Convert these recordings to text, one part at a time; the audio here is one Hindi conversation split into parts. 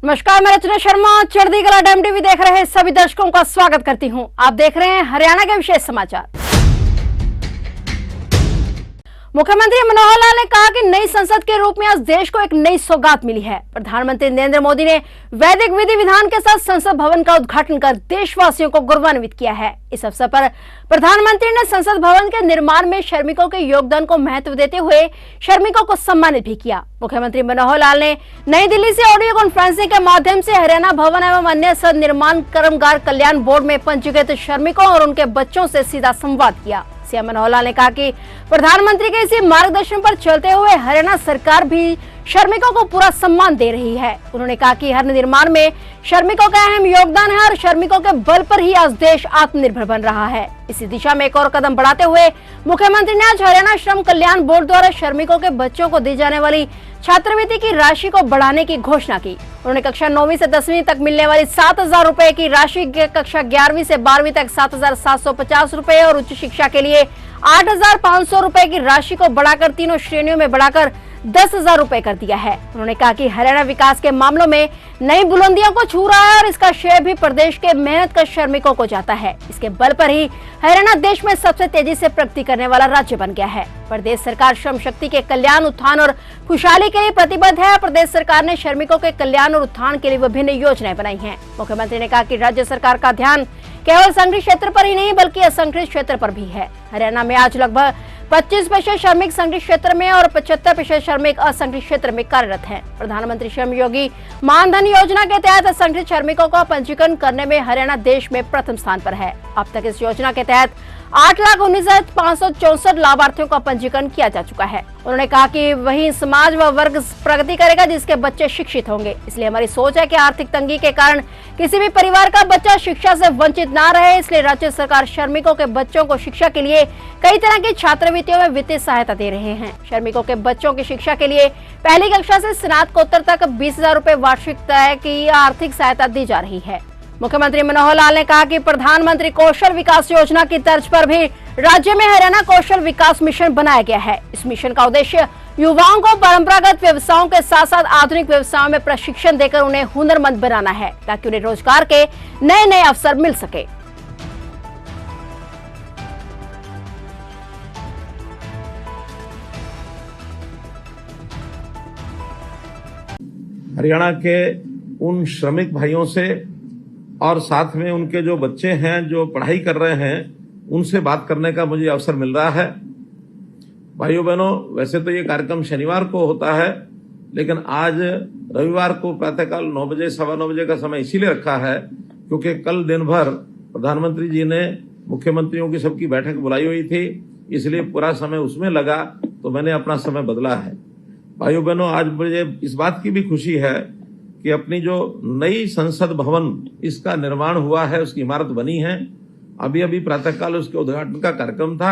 नमस्कार, मैं रचना शर्मा चढ़ती कला टाइम टीवी देख रहे सभी दर्शकों का स्वागत करती हूं। आप देख रहे हैं हरियाणा के विशेष समाचार। मुख्यमंत्री मनोहर लाल ने कहा कि नई संसद के रूप में आज देश को एक नई सौगात मिली है। प्रधानमंत्री नरेंद्र मोदी ने वैदिक विधि विधान के साथ संसद भवन का उद्घाटन कर देशवासियों को गौरवान्वित किया है। इस अवसर पर प्रधानमंत्री ने संसद भवन के निर्माण में श्रमिकों के योगदान को महत्व देते हुए श्रमिकों को सम्मानित भी किया। मुख्यमंत्री मनोहर लाल ने नई दिल्ली से ऑडियो कॉन्फ्रेंसिंग के माध्यम से हरियाणा भवन एवं अन्य सद निर्माण कर्मगार कल्याण बोर्ड में पंजीकृत श्रमिकों और उनके बच्चों से सीधा संवाद किया। सीएम मनोहर लाल ने कहा कि प्रधानमंत्री के इसी मार्गदर्शन पर चलते हुए हरियाणा सरकार भी श्रमिकों को पूरा सम्मान दे रही है। उन्होंने कहा कि हर निर्माण में श्रमिकों का अहम योगदान है और श्रमिकों के बल पर ही आज देश आत्मनिर्भर बन रहा है। इसी दिशा में एक और कदम बढ़ाते हुए मुख्यमंत्री ने आज हरियाणा श्रम कल्याण बोर्ड द्वारा श्रमिकों के बच्चों को दी जाने वाली छात्रवृत्ति की राशि को बढ़ाने की घोषणा की। उन्होंने कक्षा 9वीं से 10वीं तक मिलने वाली 7,000 रुपए की राशि कक्षा 11वीं से 12वीं तक 7,750 रुपए और उच्च शिक्षा के लिए 8,500 रुपए की राशि को बढ़ाकर तीनों श्रेणियों में बढ़ाकर 10,000 रुपए कर दिया है। उन्होंने कहा कि हरियाणा विकास के मामलों में नई बुलंदियों को छू रहा है और इसका श्रेय भी प्रदेश के मेहनत कश श्रमिकों को जाता है। इसके बल पर ही हरियाणा देश में सबसे तेजी से प्रगति करने वाला राज्य बन गया है। प्रदेश सरकार श्रम शक्ति के कल्याण, उत्थान और खुशहाली के लिए प्रतिबद्ध है। प्रदेश सरकार ने श्रमिकों के कल्याण और उत्थान के लिए विभिन्न योजनाएं बनाई हैं। मुख्यमंत्री ने कहा कि राज्य सरकार का ध्यान केवल संगठित क्षेत्र पर ही नहीं बल्कि असंगठित क्षेत्र पर भी है। हरियाणा में आज लगभग 25% श्रमिक संगठित क्षेत्र में और 75% श्रमिक असंगठित क्षेत्र में कार्यरत हैं। प्रधानमंत्री श्रम योगी मानधन योजना के तहत असंगठित श्रमिकों का पंजीकरण करने में हरियाणा देश में प्रथम स्थान पर है। अब तक इस योजना के तहत 8,19,564 लाभार्थियों का पंजीकरण किया जा चुका है। उन्होंने कहा कि वही समाज व वर्ग प्रगति करेगा जिसके बच्चे शिक्षित होंगे। इसलिए हमारी सोच है कि आर्थिक तंगी के कारण किसी भी परिवार का बच्चा शिक्षा से वंचित ना रहे। इसलिए राज्य सरकार श्रमिकों के बच्चों को शिक्षा के लिए कई तरह की छात्रवृत्तियों में वित्तीय सहायता दे रहे हैं। श्रमिकों के बच्चों की शिक्षा के लिए पहली कक्षा से स्नातकोत्तर तक 20,000 रुपए वार्षिक तय की आर्थिक सहायता दी जा रही है। मुख्यमंत्री मनोहर लाल ने कहा कि प्रधानमंत्री कौशल विकास योजना की तर्ज पर भी राज्य में हरियाणा कौशल विकास मिशन बनाया गया है। इस मिशन का उद्देश्य युवाओं को परंपरागत व्यवसायों के साथ साथ आधुनिक व्यवसायों में प्रशिक्षण देकर उन्हें हुनरमंद बनाना है ताकि उन्हें रोजगार के नए नए अवसर मिल सके। हरियाणा के उन श्रमिक भाइयों से और साथ में उनके जो बच्चे हैं जो पढ़ाई कर रहे हैं उनसे बात करने का मुझे अवसर मिल रहा है। भाइयों बहनों, वैसे तो ये कार्यक्रम शनिवार को होता है, लेकिन आज रविवार को प्रातःकाल 9 बजे 9:15 बजे का समय इसीलिए रखा है क्योंकि कल दिन भर प्रधानमंत्री जी ने मुख्यमंत्रियों की सबकी बैठक बुलाई हुई थी, इसलिए पूरा समय उसमें लगा, तो मैंने अपना समय बदला है। भाइयों बहनों, आज मुझे इस बात की भी खुशी है कि अपनी जो नई संसद भवन इसका निर्माण हुआ है, उसकी इमारत बनी है। अभी अभी प्रातःकाल उसके उद्घाटन का कार्यक्रम था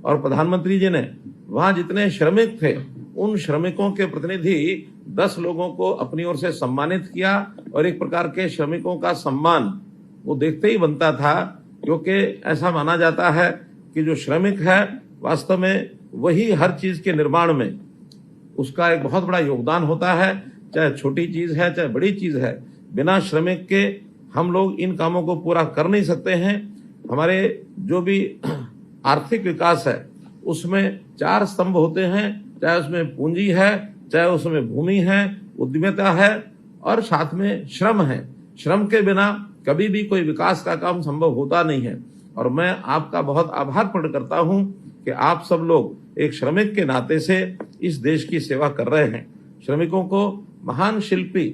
और प्रधानमंत्री जी ने वहां जितने श्रमिक थे उन श्रमिकों के प्रतिनिधि 10 लोगों को अपनी ओर से सम्मानित किया और एक प्रकार के श्रमिकों का सम्मान वो देखते ही बनता था, क्योंकि ऐसा माना जाता है कि जो श्रमिक है वास्तव में वही हर चीज के निर्माण में उसका एक बहुत बड़ा योगदान होता है, चाहे छोटी चीज है चाहे बड़ी चीज है। बिना श्रमिक के हम लोग इन कामों को पूरा कर नहीं सकते हैं। हमारे जो भी आर्थिक विकास है उसमें 4 स्तंभ होते हैं, चाहे उसमें पूंजी है, चाहे उसमें भूमि है, उद्यमिता है और साथ में श्रम है। श्रम के बिना कभी भी कोई विकास का काम संभव होता नहीं है। और मैं आपका बहुत आभार प्रकट करता हूं कि आप सब लोग एक श्रमिक के नाते से इस देश की सेवा कर रहे हैं। श्रमिकों को महान शिल्पी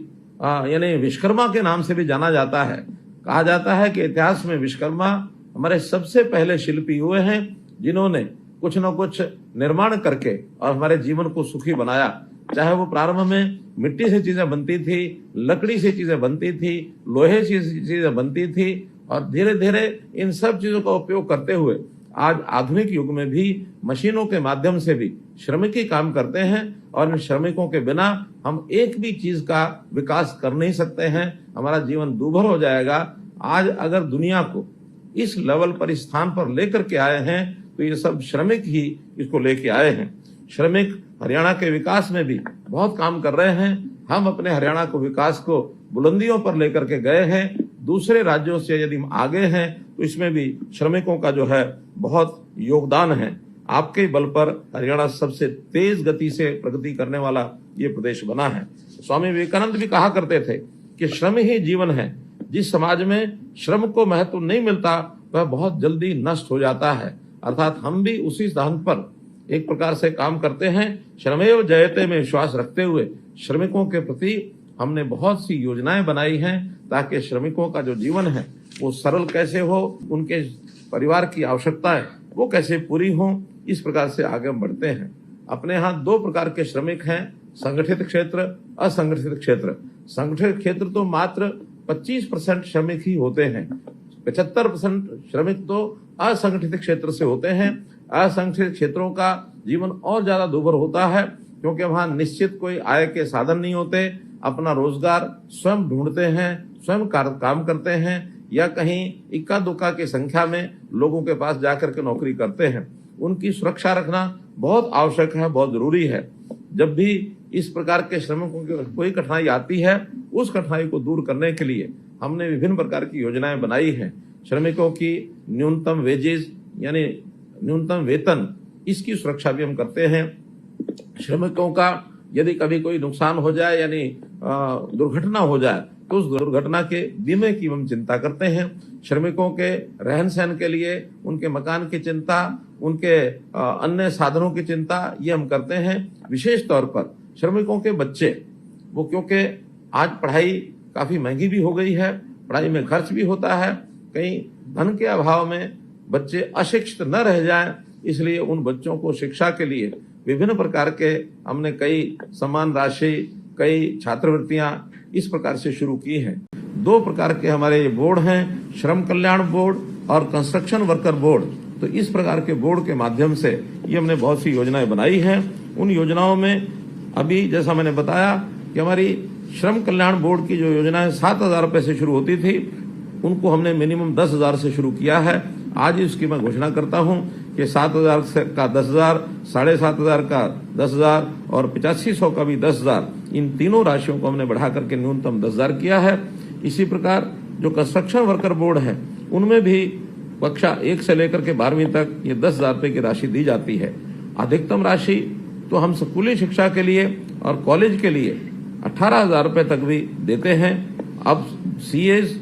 यानी विश्वकर्मा के नाम से भी जाना जाता है। कहा जाता है कि इतिहास में विश्वकर्मा हमारे सबसे पहले शिल्पी हुए हैं जिन्होंने कुछ न कुछ निर्माण करके और हमारे जीवन को सुखी बनाया। चाहे वो प्रारंभ में मिट्टी से चीजें बनती थी, लकड़ी से चीजें बनती थी, लोहे से चीजें बनती थी और धीरे धीरे इन सब चीजों का उपयोग करते हुए आज आधुनिक युग में भी मशीनों के माध्यम से भी श्रमिक ही काम करते हैं और इन श्रमिकों के बिना हम एक भी चीज का विकास कर नहीं सकते हैं। हमारा जीवन दूभर हो जाएगा। आज अगर दुनिया को इस लेवल पर, इस स्थान पर लेकर के आए हैं तो ये सब श्रमिक ही इसको लेके आए हैं। श्रमिक हरियाणा के विकास में भी बहुत काम कर रहे हैं। हम अपने हरियाणा को विकास को बुलंदियों पर लेकर के गए हैं। दूसरे राज्यों से यदि हम आगे हैं तो इसमें भी श्रमिकों का जो है बहुत योगदान है। आपके बल पर हरियाणा सबसे तेज गति से प्रगति करने वाला ये प्रदेश बना है। स्वामी विवेकानंद भी कहा करते थे कि श्रम ही जीवन है। जिस समाज में श्रम को महत्व नहीं मिलता वह बहुत जल्दी नष्ट हो जाता है। अर्थात हम भी उसी सिद्धांत पर एक प्रकार से काम करते हैं। श्रमेव जयते में विश्वास रखते हुए श्रमिकों के प्रति हमने बहुत सी योजनाएं बनाई हैं ताकि श्रमिकों का जो जीवन है वो सरल कैसे हो, उनके परिवार की आवश्यकताएं वो कैसे पूरी हो, इस प्रकार से आगे हम बढ़ते हैं। अपने यहाँ दो प्रकार के श्रमिक हैं, संगठित क्षेत्र, असंगठित क्षेत्र। संगठित क्षेत्र तो मात्र 25% श्रमिक ही होते हैं, 75% श्रमिक तो असंगठित क्षेत्र से होते हैं। असंगठित क्षेत्रों का जीवन और ज्यादा दुर्भर होता है क्योंकि वहां निश्चित कोई आय के साधन नहीं होते। अपना रोजगार स्वयं ढूंढते हैं, स्वयं काम करते हैं या कहीं इक्का दुक्का की संख्या में लोगों के पास जाकर के नौकरी करते हैं। उनकी सुरक्षा रखना बहुत आवश्यक है, बहुत जरूरी है। जब भी इस प्रकार के श्रमिकों की कोई कठिनाई आती है उस कठिनाई को दूर करने के लिए हमने विभिन्न प्रकार की योजनाएं बनाई हैं। श्रमिकों की न्यूनतम वेजेस यानी न्यूनतम वेतन, इसकी सुरक्षा भी हम करते हैं। श्रमिकों का यदि कभी कोई नुकसान हो जाए यानी दुर्घटना हो जाए तो उस दुर्घटना के बीमे की हम चिंता करते हैं। श्रमिकों के रहन सहन के लिए उनके मकान की चिंता, उनके अन्य साधनों की चिंता ये हम करते हैं। विशेष तौर पर श्रमिकों के बच्चे, वो क्योंकि आज पढ़ाई काफी महंगी भी हो गई है, पढ़ाई में खर्च भी होता है, कहीं धन के अभाव में बच्चे अशिक्षित न रह जाएं, इसलिए उन बच्चों को शिक्षा के लिए विभिन्न प्रकार के हमने कई सम्मान राशि, कई छात्रवृत्तियां इस प्रकार से शुरू की हैं। दो प्रकार के हमारे ये बोर्ड हैं, श्रम कल्याण बोर्ड और कंस्ट्रक्शन वर्कर बोर्ड। तो इस प्रकार के बोर्ड के माध्यम से ये हमने बहुत सी योजनाएं बनाई हैं। उन योजनाओं में अभी जैसा मैंने बताया कि हमारी श्रम कल्याण बोर्ड की जो योजनाएं 7,000 रुपए से शुरू होती थी, उनको हमने मिनिमम 10,000 से शुरू किया है। आज इसकी मैं घोषणा करता हूं कि 7,000 का 10,000, 7,500 का 10,000 और 8500 का भी 10,000, इन तीनों राशियों को हमने बढ़ा करके न्यूनतम 10,000 किया है। इसी प्रकार जो कंस्ट्रक्शन वर्कर बोर्ड है उनमें भी कक्षा 1 से लेकर के 12वीं तक ये 10,000 रुपए की राशि दी जाती है। अधिकतम राशि तो हम स्कूली शिक्षा के लिए और कॉलेज के लिए 18,000 रुपए तक भी देते हैं। अब CS,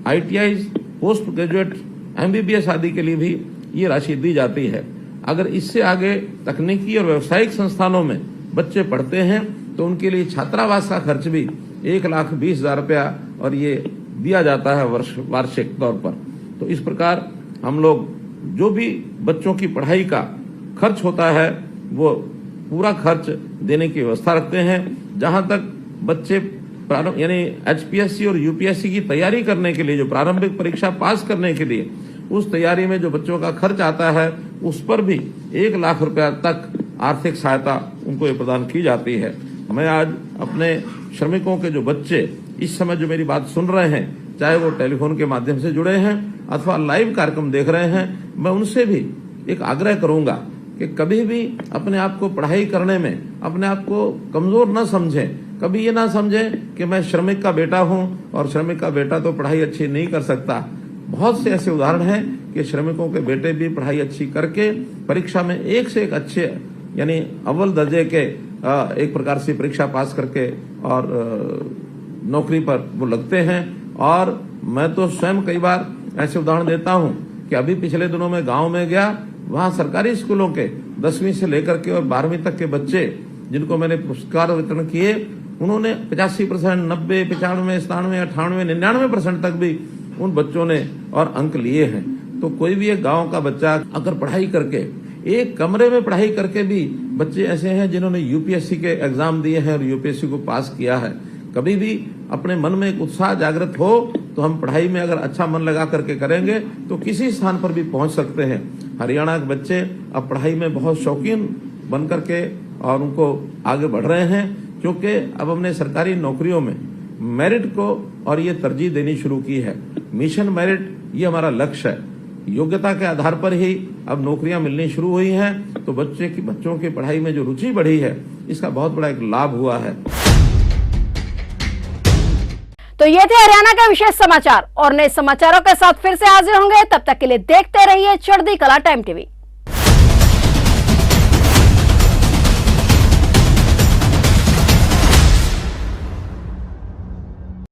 ITIs, post graduate, MBBS आदि के लिए भी ये राशि दी जाती है। अगर इससे आगे तकनीकी और व्यावसायिक संस्थानों में बच्चे पढ़ते हैं तो उनके लिए छात्रावास का खर्च भी 1,20,000 रुपया और ये दिया जाता है वार्षिक तौर पर। तो इस प्रकार हम लोग जो भी बच्चों की पढ़ाई का खर्च होता है वो पूरा खर्च देने की व्यवस्था रखते हैं। जहां तक बच्चे प्रारंभ यानी HPSC और UPSC की तैयारी करने के लिए, जो प्रारंभिक परीक्षा पास करने के लिए उस तैयारी में जो बच्चों का खर्च आता है उस पर भी 1,00,000 रुपया तक आर्थिक सहायता उनको ये प्रदान की जाती है। मैं आज अपने श्रमिकों के जो बच्चे इस समय जो मेरी बात सुन रहे हैं, चाहे वो टेलीफोन के माध्यम से जुड़े हैं अथवा लाइव कार्यक्रम देख रहे हैं, मैं उनसे भी एक आग्रह करूंगा कि कभी भी अपने आप को पढ़ाई करने में अपने आप को कमजोर न समझें। कभी ये ना समझें कि मैं श्रमिक का बेटा हूं और श्रमिक का बेटा तो पढ़ाई अच्छी नहीं कर सकता। बहुत से ऐसे उदाहरण हैं कि श्रमिकों के बेटे भी पढ़ाई अच्छी करके परीक्षा में एक से एक अच्छे यानी अव्वल दर्जे के एक प्रकार से परीक्षा पास करके और नौकरी पर वो लगते हैं। और मैं तो स्वयं कई बार ऐसे उदाहरण देता हूं कि अभी पिछले दिनों में गांव में गया, वहां सरकारी स्कूलों के 10वीं से लेकर के और 12वीं तक के बच्चे जिनको मैंने पुरस्कार वितरण किए, उन्होंने 85%, 90, 95, 97, 98, 99% तक भी उन बच्चों ने और अंक लिए हैं। तो कोई भी एक गांव का बच्चा अगर पढ़ाई करके, एक कमरे में पढ़ाई करके भी बच्चे ऐसे हैं जिन्होंने UPSC के एग्जाम दिए हैं और UPSC को पास किया है। कभी भी अपने मन में एक उत्साह जागृत हो तो हम पढ़ाई में अगर अच्छा मन लगा करके करेंगे तो किसी स्थान पर भी पहुंच सकते हैं। हरियाणा के बच्चे अब पढ़ाई में बहुत शौकीन बन करके और उनको आगे बढ़ रहे हैं, क्योंकि अब हमने सरकारी नौकरियों में मेरिट को और ये तरजीह देनी शुरू की है। मिशन मेरिट ये हमारा लक्ष्य है। योग्यता के आधार पर ही अब नौकरियां मिलनी शुरू हुई हैं, तो बच्चों की पढ़ाई में जो रुचि बढ़ी है इसका बहुत बड़ा एक लाभ हुआ है। तो ये थे हरियाणा का विशेष समाचार और नए समाचारों के साथ फिर से हाजिर होंगे। तब तक के लिए देखते रहिए चढ़ती कला टाइम टीवी।